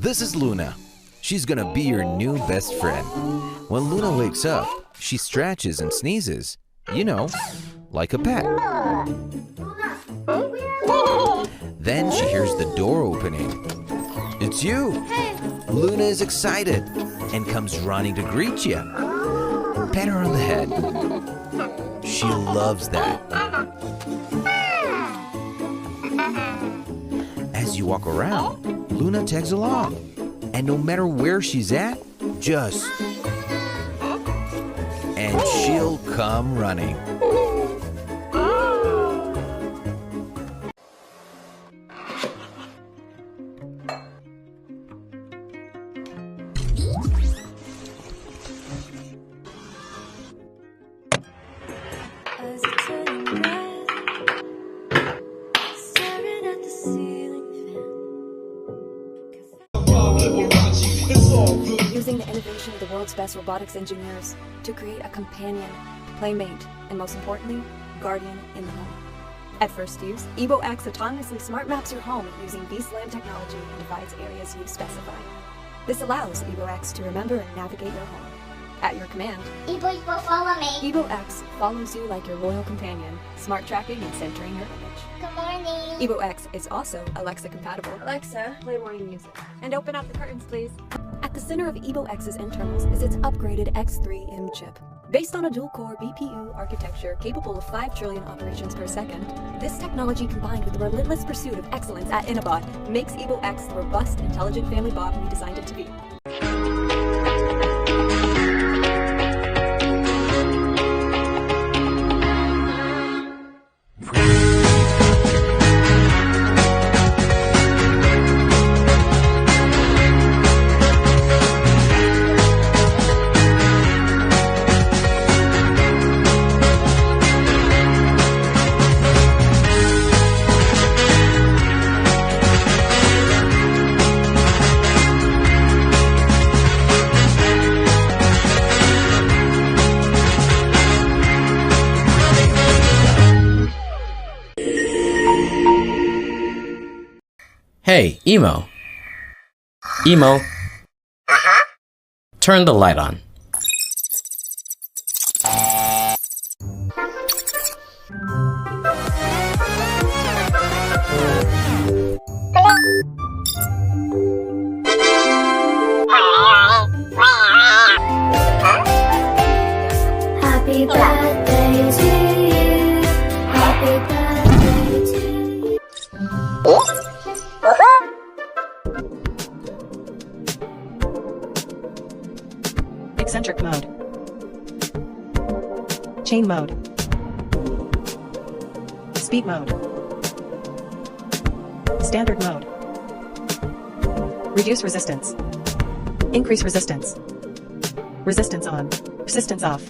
This is Luna. She's gonna be your new best friend. When Luna wakes up, she stretches and sneezes. You know, like a pet. Then she hears the door opening. It's you! Luna is excited and comes running to greet you. Pat her on the head. She loves that. As you walk around, Luna tags along. And no matter where she's at, just... and she'll come running. Using the innovation of the world's best robotics engineers to create a companion, playmate, and most importantly, guardian in the home. At first use, EvoX autonomously smart maps your home using VSLAM technology and divides areas you specify. This allows EvoX to remember and navigate your home. At your command, Evo follow me. EvoX follows you like your loyal companion, smart tracking and centering your image. Good morning. EvoX is also Alexa compatible. Alexa, play morning music. And open up the curtains, please. At the center of EvoX's internals is its upgraded X3M chip. Based on a dual-core BPU architecture capable of 5 trillion operations per second, this technology combined with the relentless pursuit of excellence at Innobot makes EvoX the robust, intelligent family bot we designed it to be. Hey, Emo. Emo. Turn the light on. Happy birthday to you. Happy birthday to you. Eccentric mode. Chain mode. Speed mode. Standard mode. Reduce resistance. Increase resistance. Resistance on. Resistance off.